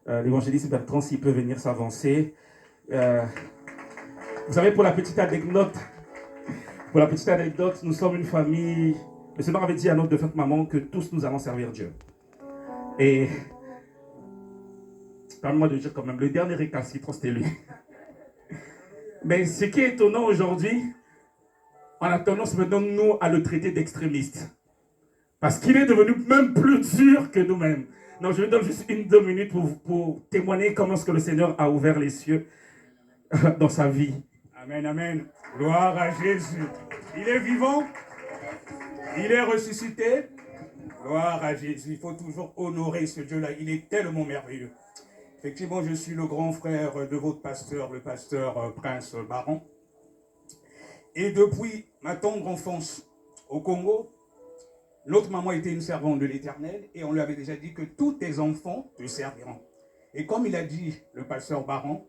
L'évangéliste Bertrand, s'il peut venir s'avancer. Euh, vous savez, pour la petite anecdote, nous sommes une famille. Le Seigneur avait dit à notre défunte maman que tous nous allons servir Dieu. Et permets-moi de dire quand même, le dernier récalcitrant, c'était lui. Mais ce qui est étonnant aujourd'hui, on a tendance maintenant, nous, à le traiter d'extrémiste. Parce qu'il est devenu même plus dur que nous-mêmes. Non, je lui donne juste 1-2 minutes pour témoigner comment est-ce que le Seigneur a ouvert les cieux dans sa vie. Amen, amen. Gloire à Jésus. Il est vivant. Il est ressuscité. Gloire à Jésus. Il faut toujours honorer ce Dieu-là. Il est tellement merveilleux. Effectivement, je suis le grand frère de votre pasteur, le pasteur Prince Baron. Et depuis ma tendre enfance au Congo, notre maman était une servante de l'Éternel et on lui avait déjà dit que tous tes enfants te serviront. Et comme il a dit, le pasteur Baron,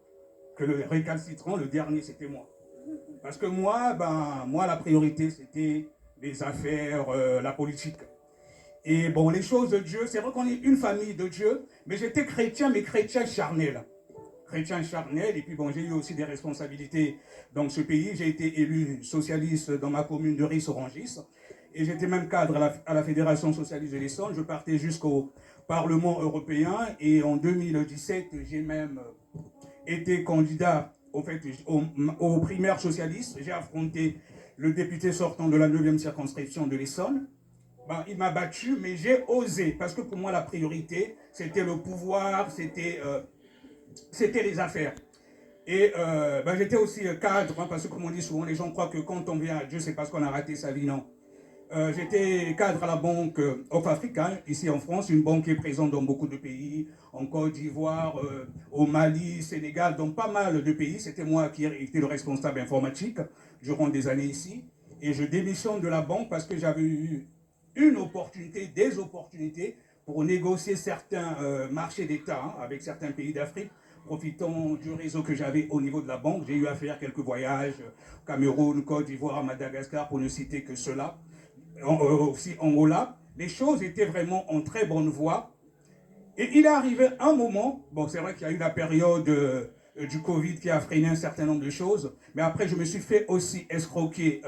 que le récalcitrant, le dernier, c'était moi. Parce que moi, la priorité, c'était les affaires, la politique. Et bon, les choses de Dieu, c'est vrai qu'on est une famille de Dieu, mais j'étais chrétien, mais chrétien charnel. Chrétien charnel, et puis bon, j'ai eu aussi des responsabilités dans ce pays. J'ai été élu socialiste dans ma commune de Ris-Orangis, et j'étais même cadre à la Fédération socialiste de l'Essonne. Je partais jusqu'au Parlement européen, et en 2017, j'ai même été candidat aux primaires socialistes. J'ai affronté le député sortant de la 9e circonscription de l'Essonne. Il m'a battu, mais j'ai osé, parce que pour moi, la priorité, c'était le pouvoir, c'était les affaires. Et j'étais aussi cadre, parce que comme on dit souvent, les gens croient que quand on vient à Dieu, c'est parce qu'on a raté sa vie. Non. J'étais cadre à la banque Off Africa, ici en France, une banque qui est présente dans beaucoup de pays, en Côte d'Ivoire, au Mali, Sénégal, dans pas mal de pays. C'était moi qui étais le responsable informatique durant des années ici. Et je démissionne de la banque parce que j'avais eu des opportunités pour négocier certains marchés d'État avec certains pays d'Afrique, profitant du réseau que j'avais au niveau de la banque. J'ai eu à faire quelques voyages, Cameroun, Côte d'Ivoire, Madagascar, pour ne citer que cela. Aussi Angola, les choses étaient vraiment en très bonne voie. Et il est arrivé un moment, bon, c'est vrai qu'il y a eu la période du Covid qui a freiné un certain nombre de choses, mais après je me suis fait aussi escroquer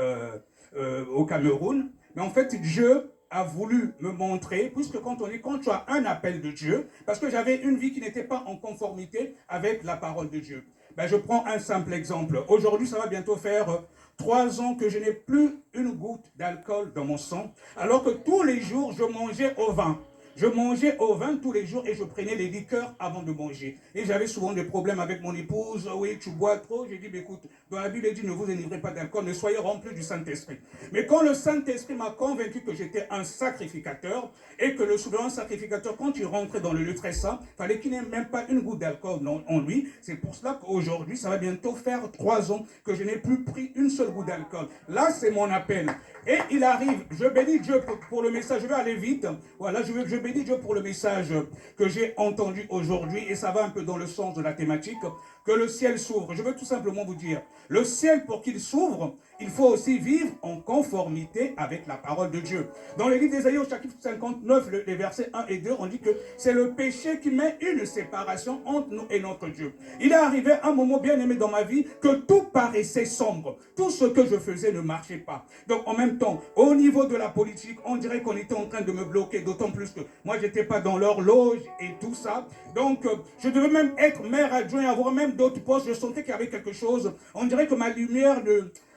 au Cameroun. Mais en fait, Dieu a voulu me montrer, puisque quand tu as un appel de Dieu, parce que j'avais une vie qui n'était pas en conformité avec la parole de Dieu. Je prends un simple exemple. Aujourd'hui, ça va bientôt faire 3 ans que je n'ai plus une goutte d'alcool dans mon sang, alors que tous les jours, je mangeais au vin. Je mangeais au vin tous les jours et je prenais les liqueurs avant de manger. Et j'avais souvent des problèmes avec mon épouse. Oui, tu bois trop. J'ai dit, écoute, dans la Bible, il dit, ne vous enivrez pas d'alcool, mais soyez remplis du Saint-Esprit. Mais quand le Saint-Esprit m'a convaincu que j'étais un sacrificateur et que le souverain sacrificateur, quand il rentrait dans le lieu très saint, il fallait qu'il n'ait même pas une goutte d'alcool en lui. C'est pour cela qu'aujourd'hui, ça va bientôt faire 3 ans que je n'ai plus pris une seule goutte d'alcool. Là, c'est mon appel. Et il arrive, je bénis Dieu pour le message, je vais aller vite. Voilà, je bénis Dieu pour le message que j'ai entendu aujourd'hui, et ça va un peu dans le sens de la thématique, que le ciel s'ouvre. Je veux tout simplement vous dire, le ciel, pour qu'il s'ouvre, il faut aussi vivre en conformité avec la parole de Dieu. Dans le livre d'Ésaïe, au chapitre 59, les versets 1 et 2, on dit que c'est le péché qui met une séparation entre nous et notre Dieu. Il est arrivé un moment bien aimé dans ma vie que tout paraissait sombre. Tout ce que je faisais ne marchait pas. Donc en même temps, au niveau de la politique, on dirait qu'on était en train de me bloquer, d'autant plus que moi, je n'étais pas dans l'horloge et tout ça. Donc, je devais même être maire adjoint, avoir même d'autres postes. Je sentais qu'il y avait quelque chose. On dirait que ma lumière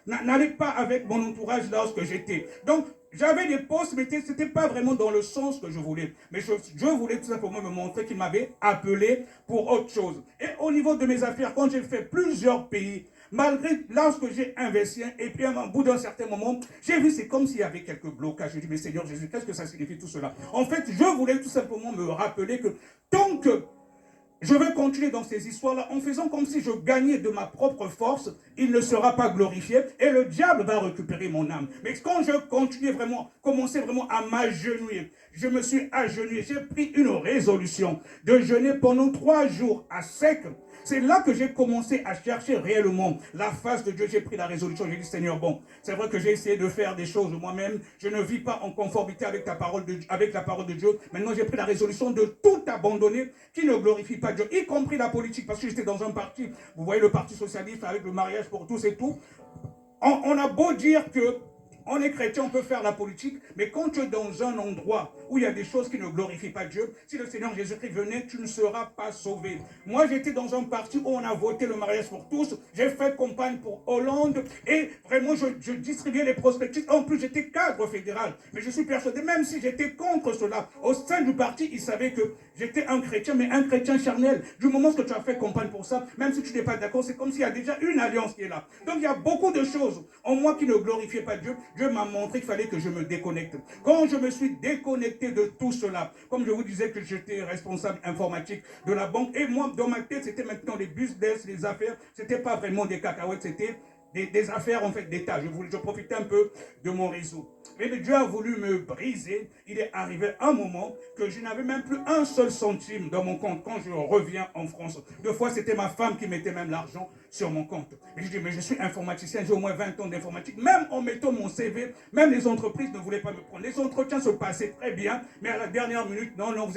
n'allait pas avec mon entourage lorsque j'étais. Donc, j'avais des postes, mais ce n'était pas vraiment dans le sens que je voulais. Mais je voulais tout simplement me montrer qu'il m'avait appelé pour autre chose. Et au niveau de mes affaires, quand j'ai fait plusieurs pays, malgré lorsque j'ai investi, et puis au bout d'un certain moment, j'ai vu c'est comme s'il y avait quelques blocages. Je dis, mais Seigneur Jésus, qu'est-ce que ça signifie tout cela? En fait, je voulais tout simplement me rappeler que tant que je vais continuer dans ces histoires-là en faisant comme si je gagnais de ma propre force, il ne sera pas glorifié et le diable va récupérer mon âme. Mais quand je continuais vraiment, commençais vraiment à m'agenouiller, je me suis agenouillé, j'ai pris une résolution de jeûner pendant 3 jours à sec, C'est là que j'ai commencé à chercher réellement la face de Dieu. J'ai pris la résolution. J'ai dit, Seigneur, bon, c'est vrai que j'ai essayé de faire des choses moi-même. Je ne vis pas en conformité avec la parole de Dieu. Maintenant, j'ai pris la résolution de tout abandonner qui ne glorifie pas Dieu, y compris la politique, parce que j'étais dans un parti, vous voyez le Parti socialiste avec le mariage pour tous et tout. On a beau dire que on est chrétien, on peut faire la politique, mais quand tu es dans un endroit où il y a des choses qui ne glorifient pas Dieu, si le Seigneur Jésus-Christ venait, tu ne seras pas sauvé. Moi, j'étais dans un parti où on a voté le mariage pour tous, j'ai fait campagne pour Hollande, et vraiment, je distribuais les prospectus. En plus, j'étais cadre fédéral, mais je suis persuadé, même si j'étais contre cela, au sein du parti, ils savaient que j'étais un chrétien, mais un chrétien charnel. Du moment que tu as fait campagne pour ça, même si tu n'es pas d'accord, c'est comme s'il y a déjà une alliance qui est là. Donc, il y a beaucoup de choses en moi qui ne glorifiaient pas Dieu. Dieu m'a montré qu'il fallait que je me déconnecte. Quand je me suis déconnecté de tout cela, comme je vous disais que j'étais responsable informatique de la banque, et moi, dans ma tête, c'était maintenant les business, les affaires, c'était pas vraiment des cacahuètes, c'était des affaires en fait d'État. Je profitais un peu de mon réseau. Mais Dieu a voulu me briser. Il est arrivé un moment que je n'avais même plus un seul centime dans mon compte quand je reviens en France. Deux fois, c'était ma femme qui mettait même l'argent sur mon compte. Et je dis, mais je suis informaticien, j'ai au moins 20 ans d'informatique. Même en mettant mon CV, même les entreprises ne voulaient pas me prendre. Les entretiens se passaient très bien, mais à la dernière minute, non, vous